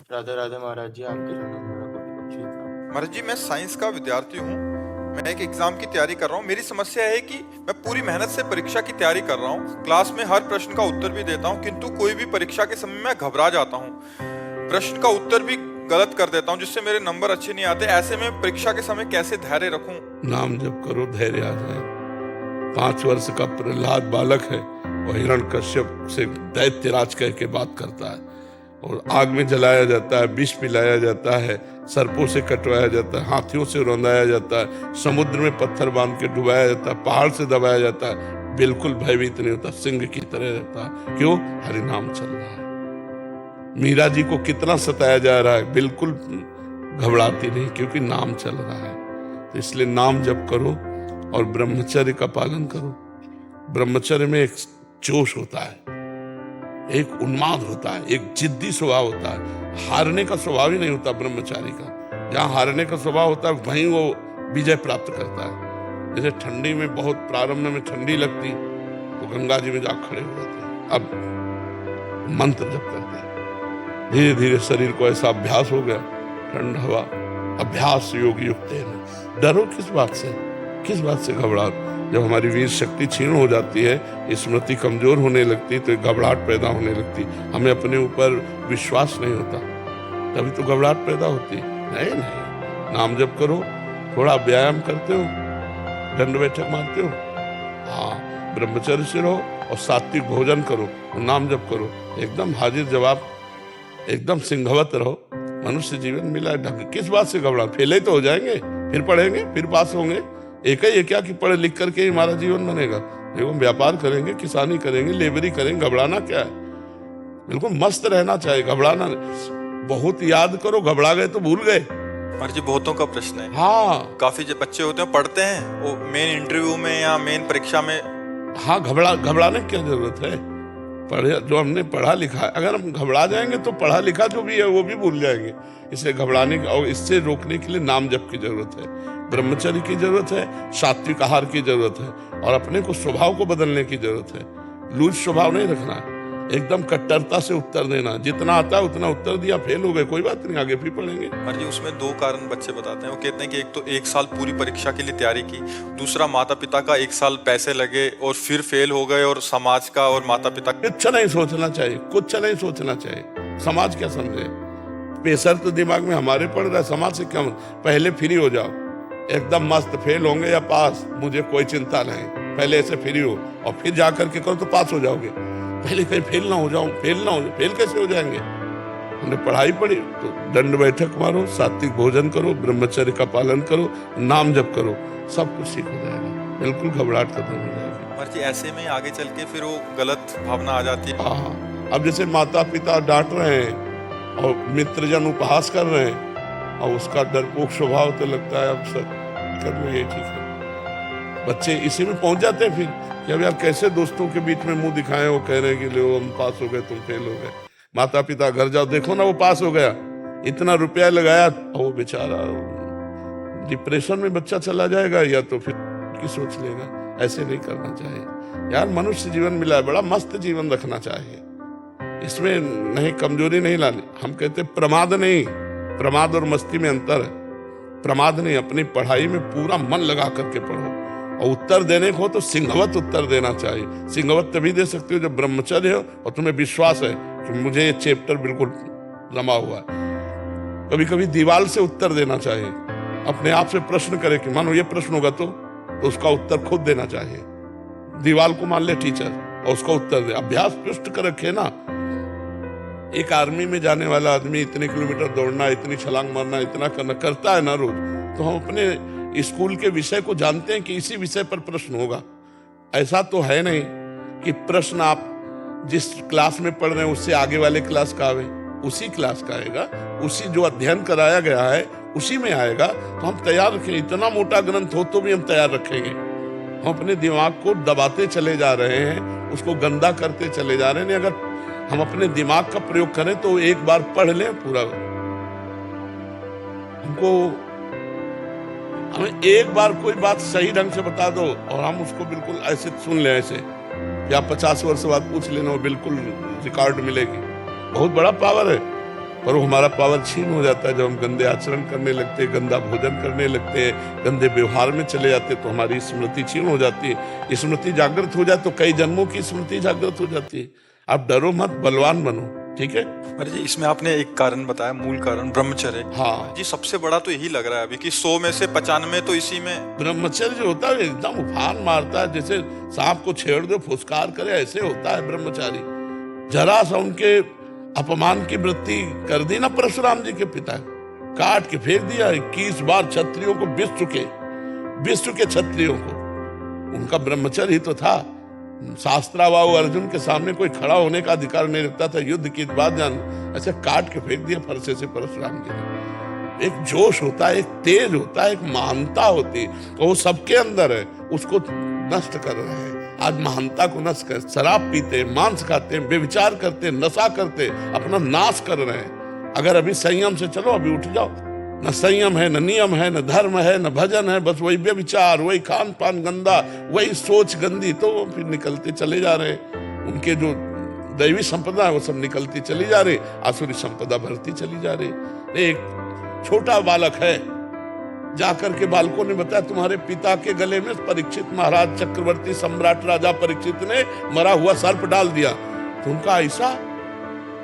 राधे राधे महाराज जी, आपके चरणों में मेरा कोटि कोटि प्रणाम। महाराज जी, मैं साइंस का विद्यार्थी हूँ। मैं एक एग्जाम की तैयारी कर रहा हूँ। मेरी समस्या है कि मैं पूरी मेहनत से परीक्षा की तैयारी कर रहा हूँ, क्लास में हर प्रश्न का उत्तर भी देता हूँ, किंतु कोई भी परीक्षा के समय मैं घबरा जाता हूँ, प्रश्न का उत्तर भी गलत कर देता हूँ, जिससे मेरे नंबर अच्छे नहीं आते। ऐसे में परीक्षा के समय कैसे धैर्य रखूं? नाम जप करो, धैर्य आ जाए। 5 वर्ष का प्रहलाद बालक है, वह हिरण्यकश्यप से दैत्यराज कह के बात करता है और आग में जलाया जाता है, विष पिलाया जाता है, सर्पों से कटवाया जाता है, हाथियों से रौंदाया जाता है, समुद्र में पत्थर बांध के डुबाया जाता है, पहाड़ से दबाया जाता है, बिल्कुल भयभीत नहीं होता, सिंह की तरह रहता है। क्यों? हरि नाम चल रहा है। मीरा जी को कितना सताया जा रहा है, बिल्कुल घबराती नहीं, क्योंकि नाम चल रहा है। तो इसलिए नाम जप करो और ब्रह्मचर्य का पालन करो। ब्रह्मचर्य में एक जोश होता है, एक उन्माद होता है, एक जिद्दी स्वभाव होता है। हारने का स्वभाव ही नहीं होता ब्रह्मचारी का। जहां हारने का स्वभाव होता है वहीं वो विजय प्राप्त करता है। जैसे ठंडी में बहुत प्रारंभ में ठंडी लगती तो गंगा जी में जा खड़े हो जाते हैं, अब मंत्र जप करते हैं। धीरे धीरे शरीर को ऐसा अभ्यास हो गया, ठंड हवा अभ्यास योग युक्त है। डरो किस बात से, किस बात से घबराहट? जब हमारी वीर शक्ति क्षीण हो जाती है, स्मृति कमजोर होने लगती, तो एक घबराहट पैदा होने लगती, हमें अपने ऊपर विश्वास नहीं होता, तभी तो घबराहट पैदा होती। नहीं नहीं, नाम जप करो, थोड़ा व्यायाम करते हो, दंड बैठक मारते हो, हाँ, ब्रह्मचर्य से रहो और सात्विक भोजन करो और नाम जप करो, एकदम हाजिर जवाब, एकदम सिंहवत रहो। मनुष्य जीवन मिला है, ढंग किस बात से घबरा? फेले तो हो जाएंगे, फिर पढ़ेंगे, फिर पास होंगे। एक ही है क्या कि पढ़ लिख करके ही हमारा जीवन बनेगा? देखो, व्यापार करेंगे, किसानी करेंगे, लेबरी करेंगे, घबराना क्या है? बिल्कुल मस्त रहना चाहिए, घबराना नहीं। बहुत याद करो, घबरा गए तो भूल गए। महाराज जी, बहुतों का प्रश्न है। हाँ, काफी जो बच्चे होते हैं पढ़ते हैं, वो मेन इंटरव्यू में या मेन परीक्षा में, हाँ, घबराने की क्या जरूरत है? पढ़े जो हमने पढ़ा लिखा है, अगर हम घबरा जाएंगे तो पढ़ा लिखा जो भी है वो भी भूल जाएंगे। इसे घबराने और इससे रोकने के लिए नाम जप की जरूरत है, ब्रह्मचर्य की जरूरत है, सात्विक आहार की जरूरत है और अपने को स्वभाव को बदलने की जरूरत है। लूज स्वभाव नहीं रखना है, एकदम कट्टरता से उत्तर देना, जितना आता है उतना उत्तर दिया, फेल हो गए, कोई बात नहीं, आगे फिर पढ़ेंगे। महाराज जी, उसमें 2 कारण बच्चे बताते हैं। वो कहते हैं कि एक तो 1 साल पूरी परीक्षा के लिए तैयारी की, दूसरा माता पिता का 1 साल पैसे लगे और फिर फेल हो गए, और समाज का और माता पिता का। कुछ नहीं सोचना चाहिए, कुछ नहीं सोचना चाहिए। समाज क्या समझे? प्रेशर तो दिमाग में हमारे पड़ रहा है, समाज से क्या? पहले फ्री हो जाओ, एकदम मस्त, फेल होंगे या पास मुझे कोई चिंता नहीं, पहले ऐसे फ्री हो और फिर जाकर के करो तो पास हो जाओगे। पहले कहीं फेल ना हो जाओ, फेल ना हो जाओ, फेल कैसे हो जाएंगे? हमने पढ़ाई पढ़ी तो दंड बैठक मारो, सात्विक भोजन करो, ब्रह्मचर्य का पालन करो, नाम जप करो, सब कुछ ठीक हो जाएगा, बिल्कुल घबराहट खत्म हो जाएगी। महाराज जी, ऐसे में आगे चल के फिर वो गलत भावना आ जाती है। हाँ, अब जैसे माता पिता डांट रहे हैं और मित्रजन उपहास कर रहे हैं और उसका डरपोक स्वभाव, तो लगता है अब सब कर लो, ये ठीक है। बच्चे इसी में पहुंच जाते हैं फिर कि अब यार कैसे दोस्तों के बीच में मुंह दिखाएं, वो कह रहे हैं कि लो हम पास हो गए, तुम फेल हो गए। माता पिता घर जाओ, देखो ना वो पास हो गया, इतना रुपया लगाया, और वो बेचारा डिप्रेशन में बच्चा चला जाएगा, या तो फिर की सोच लेगा। ऐसे नहीं करना चाहिए यार, मनुष्य जीवन मिला है, बड़ा मस्त जीवन रखना चाहिए, इसमें नहीं कमजोरी नहीं लानी। हम कहते प्रमाद नहीं, प्रमाद और मस्ती में अंतर है। प्रमाद नहीं, अपनी पढ़ाई में पूरा मन लगा करके पढ़ो और उत्तर देने को हो तो सिंहवत उत्तर देना चाहिए। सिंहवत तभी दे सकते हो जब ब्रह्मचर्य हो और तुम्हें विश्वास है कि मुझे ये चैप्टर बिल्कुल जमा हुआ है। कभी कभी दीवार से उत्तर देना चाहिए, अपने आप से प्रश्न करे कि मानो ये प्रश्न होगा तो उसका उत्तर खुद देना चाहिए। दीवार को मान ले टीचर और उसका उत्तर दे, अभ्यास पुष्ट कर रखे ना। एक आर्मी में जाने वाला आदमी इतने किलोमीटर दौड़ना, इतनी छलांग मारना, इतना करना करता है ना रोज, तो हम अपने स्कूल के विषय को जानते हैं कि इसी विषय पर प्रश्न होगा। ऐसा तो है नहीं कि प्रश्न आप जिस क्लास में पढ़ रहे हैं उससे आगे वाले क्लास का आवे, उसी क्लास का आएगा, उसी जो अध्ययन कराया गया है उसी में आएगा। तो हम तैयार रखें, इतना मोटा ग्रंथ हो तो भी हम तैयार रखेंगे। हम अपने दिमाग को दबाते चले जा रहे हैं, उसको गंदा करते चले जा रहे हैं। अगर हम अपने दिमाग का प्रयोग करें तो एक बार पढ़ लें पूरा, हमें एक बार कोई बात सही ढंग से बता दो और हम उसको बिल्कुल ऐसे सुन लें, ऐसे या 50 वर्ष बाद पूछ लेना, बिल्कुल रिकॉर्ड मिलेगी। बहुत बड़ा पावर है। पर वो हमारा पावर छीन हो जाता है जब हम गंदे आचरण करने लगते हैं, गंदा भोजन करने लगते हैं, गंदे व्यवहार में चले जाते हैं, तो हमारी स्मृति छीन हो जाती है। स्मृति जागृत हो जाए तो कई जन्मों की स्मृति जागृत हो जाती है। आप डरो मत, बलवान बनो, ठीक है। अरे जी, इसमें आपने एक कारण बताया, मूल कारण ब्रह्मचर्य। हाँ जी, सबसे बड़ा तो यही लग रहा है अभी कि 100 में से 95 तो इसी में। ब्रह्मचर्य जो होता है एकदम उफान मारता है, जैसे सांप को छेड़ दो फुसकार करे, ऐसे होता है ब्रह्मचारी। जरा सा उनके अपमान की वृत्ति कर दी ना परशुराम जी के पिता, काट के फेंक दिया 21 बार क्षत्रियों को, विश्व के क्षत्रियों को। उनका ब्रह्मचर्य ही तो था। शास्त्राबाहु अर्जुन के सामने कोई खड़ा होने का अधिकार नहीं रखता था, युद्ध की बात जान, ऐसे काट के फेंक दिया फरसे से परशुराम जी ने। एक जोश होता है, एक तेज होता है, एक महानता होती है, वो सबके अंदर है, उसको नष्ट कर रहे हैं। आज महानता को नष्ट कर, शराब पीते, मांस खाते, बेविचार करते, नशा करते, अपना नाश कर रहे हैं। अगर अभी संयम से चलो, अभी उठ जाओ। न संयम है, न नियम है, न धर्म है, न भजन है, बस वही व्यभिचार, वही खान पान गंदा, वही सोच गंदी, तो फिर निकलते चले जा रहे हैं। उनके जो दैवी संपदा है वो सब निकलती चली जा रही, आसुरी संपदा बढ़ती चली जा रही। एक छोटा बालक है, जाकर के बालकों ने बताया तुम्हारे पिता के गले में परीक्षित महाराज चक्रवर्ती सम्राट राजा परीक्षित ने मरा हुआ सर्प डाल दिया। तो उनका ऐसा,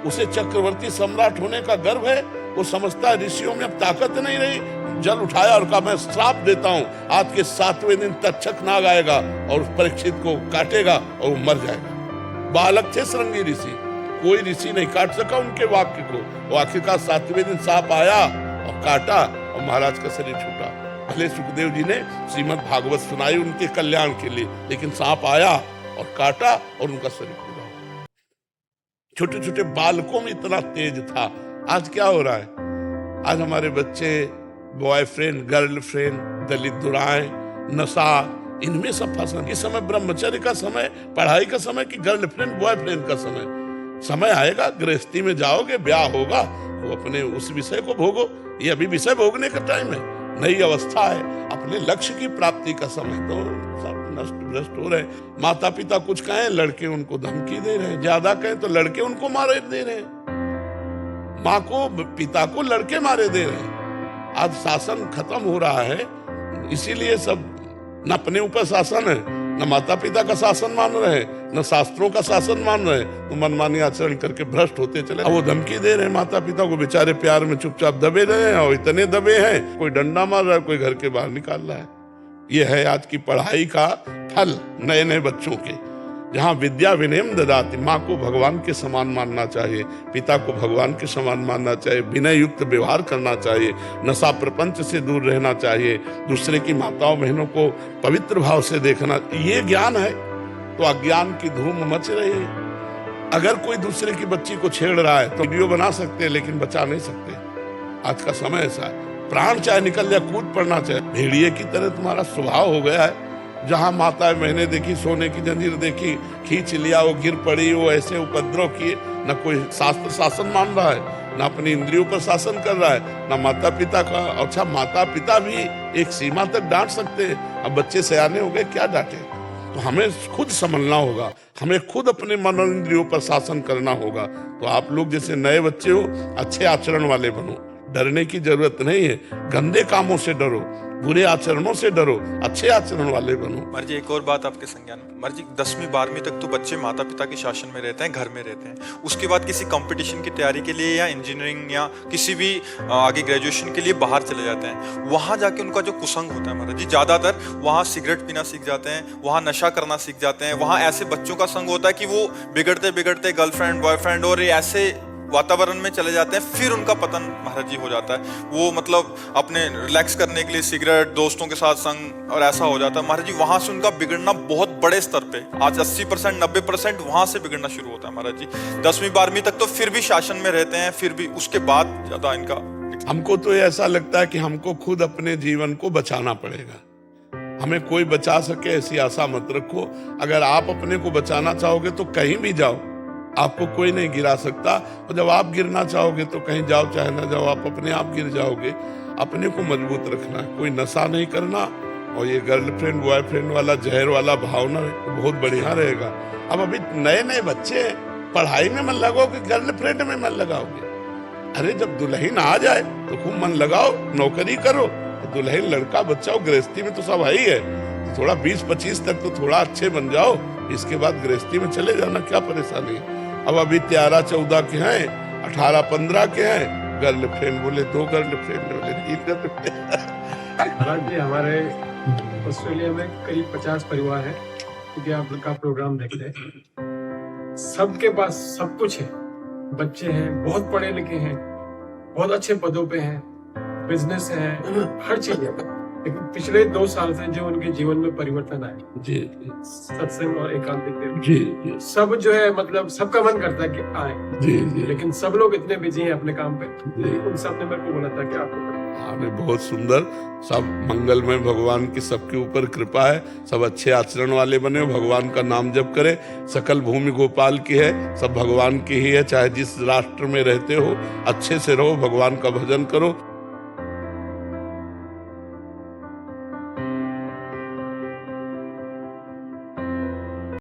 उसे चक्रवर्ती सम्राट होने का गर्व है, वो समझता है ऋषियों में अब ताकत नहीं रही। जल उठाया और कहा मैं श्राप देता हूं, आज के 7वें दिन तक्षक नाग आएगा और उस परीक्षित को काटेगा और वो मर जाएगा। बालक थे श्रृंगी ऋषि, कोई ऋषि नहीं काट सका उनके वाक्य को। वो आखिरकार 7वें दिन सांप आया और काटा और महाराज का शरीर छूटा। भले सुखदेव जी ने श्रीमद् भागवत सुनाई उनके कल्याण के लिए, लेकिन सांप आया और काटा और उनका शरीर छूटा। छोटे छोटे बालकों में इतना तेज था। आज क्या हो रहा है? आज हमारे बच्चे बॉयफ्रेंड, गर्लफ्रेंड, दलित दुराएं, नशा, इनमें सब फंसा। इस समय ब्रह्मचर्य का समय, पढ़ाई का समय कि गर्लफ्रेंड बॉयफ्रेंड का समय आएगा, गृहस्थी में जाओगे, ब्याह होगा, वो अपने उस विषय को भोगो। ये अभी विषय भोगने का टाइम है, नई अवस्था है, अपने लक्ष्य की प्राप्ति का समय। तो सब नष्ट भ्रष्ट हो रहे हैं। माता पिता कुछ कहें, लड़के उनको धमकी दे रहे हैं, ज्यादा कहें तो लड़के उनको मारे दे रहे हैं। माँ को, पिता को लड़के मारे दे रहे हैं। आज शासन खत्म हो रहा है, इसीलिए सब न अपने ऊपर शासन है, न माता पिता का शासन मान रहे हैं, न शास्त्रों का शासन मान रहे हैं, तो मनमानी आचरण करके भ्रष्ट होते चले। अब वो धमकी दे रहे हैं माता पिता को, बेचारे प्यार में चुपचाप दबे रहे हैं, और इतने दबे हैं, कोई डंडा मार रहा है, कोई घर के बाहर निकाल रहा है। ये है आज की पढ़ाई का फल नए नए बच्चों के, जहाँ विद्या विनयम ददाति। माँ को भगवान के समान मानना चाहिए, पिता को भगवान के समान मानना चाहिए, विनय युक्त व्यवहार करना चाहिए, नशा प्रपंच से दूर रहना चाहिए, दूसरे की माताओं बहनों को पवित्र भाव से देखना। ये ज्ञान है तो अज्ञान की धूम मच रही है। अगर कोई दूसरे की बच्ची को छेड़ रहा है तो वीडियो बना सकते हैं, लेकिन बचा नहीं सकते। आज का समय ऐसा है, प्राण चाहे निकल जाए, कूद पड़ना चाहिए। भेड़िए की तरह तुम्हारा स्वभाव हो गया है। जहां माताएं मैंने देखी, सोने की जंजीर देखी, खींच लिया, वो गिर पड़ी, वो ऐसे उपद्रव किए। न कोई शास्त्र शासन मान रहा है, न अपनी इंद्रियों पर शासन कर रहा है, न माता पिता का। अच्छा, माता पिता भी एक सीमा तक डांट सकते हैं, अब बच्चे सयाने हो गए, क्या डांटे? तो हमें खुद संभलना होगा, हमें खुद अपने मन और इंद्रियों पर शासन करना होगा। तो आप लोग जैसे नए बच्चे हो, अच्छे आचरण वाले बनो। डरने की जरूरत नहीं है, गंदे कामों से डरो, बुरे आचरणों से डरो, अच्छे आचरण वाले बनो। मर्जी एक और बात आपके संज्ञान में, मर्जी 10वीं 12वीं तक तो बच्चे माता पिता के शासन में रहते हैं, घर में रहते हैं। उसके बाद किसी कंपटीशन की तैयारी के लिए या इंजीनियरिंग या किसी भी आगे ग्रेजुएशन के लिए बाहर चले जाते हैं। वहां जाके उनका जो कुसंग होता है महाराज जी, ज्यादातर वहां सिगरेट पीना सीख जाते हैं, वहां नशा करना सीख जाते हैं, वहां ऐसे बच्चों का संग होता है कि वो बिगड़ते बिगड़ते गर्लफ्रेंड बॉयफ्रेंड और ऐसे वातावरण में चले जाते हैं। फिर उनका पतन महाराज जी हो जाता है। वो मतलब अपने रिलैक्स करने के लिए सिगरेट, दोस्तों के साथ संग, और ऐसा हो जाता है महाराज जी। वहां से उनका बिगड़ना बहुत बड़े स्तर पे, आज 80% 90% वहां से बिगड़ना शुरू होता है महाराज जी। 10वीं 12वीं तक तो फिर भी शासन में रहते हैं, फिर भी उसके बाद ज्यादा इनका। हमको तो ऐसा लगता है कि हमको खुद अपने जीवन को बचाना पड़ेगा। हमें कोई बचा सके ऐसी आशा मत रखो। अगर आप अपने को बचाना चाहोगे तो कहीं भी जाओ, आपको कोई नहीं गिरा सकता। और जब आप गिरना चाहोगे तो कहीं जाओ चाहे ना जाओ, आप अपने आप गिर जाओगे। अपने को मजबूत रखना है, कोई नशा नहीं करना। और ये गर्लफ्रेंड बॉयफ्रेंड वाला जहर वाला भावना तो बहुत बढ़िया रहेगा। अब अभी नए नए बच्चे हैं, पढ़ाई में मन लगाओगे, गर्लफ्रेंड में मन लगाओगे? अरे जब दुल्हन आ जाए तो खूब मन लगाओ, नौकरी करो, तो दुल्हन लड़का बच्चा गृहस्थी में तो सब है ही है, तो थोड़ा 20-25 तक तो थोड़ा अच्छे बन जाओ, इसके बाद गृहस्थी में चले जाना, क्या परेशानी। अब अभी 13-14 के हैं, 18-15 के हैं, गर्लफ्रेंड बोले 2 गर्लफ्रेंड बोले 3 गर्लफ्रेंड। महाराज जी, हमारे ऑस्ट्रेलिया में करीब 50 परिवार है, क्योंकि आप का प्रोग्राम देखते हैं, सबके पास सब कुछ है, बच्चे हैं, बहुत पढ़े लिखे हैं, बहुत अच्छे पदों पे हैं, बिजनेस है, हर चीज है, लेकिन पिछले 2 साल से जो उनके जीवन में परिवर्तन आए, जी सत्संग और एकांतिक देव, जी जी सब जो है मतलब सबका मन करता है कि आए, जी जी। लेकिन सब लोग इतने बिजी हैं अपने काम पे, उन सब ने मेरे को बोला था कि आप अरे बहुत सुंदर, सब मंगलमय, भगवान की सबके ऊपर कृपा है, सब अच्छे आचरण वाले बने, भगवान का नाम जप करे, सकल भूमि गोपाल की है, सब भगवान की ही है, चाहे जिस राष्ट्र में रहते हो अच्छे से रहो, भगवान का भजन करो।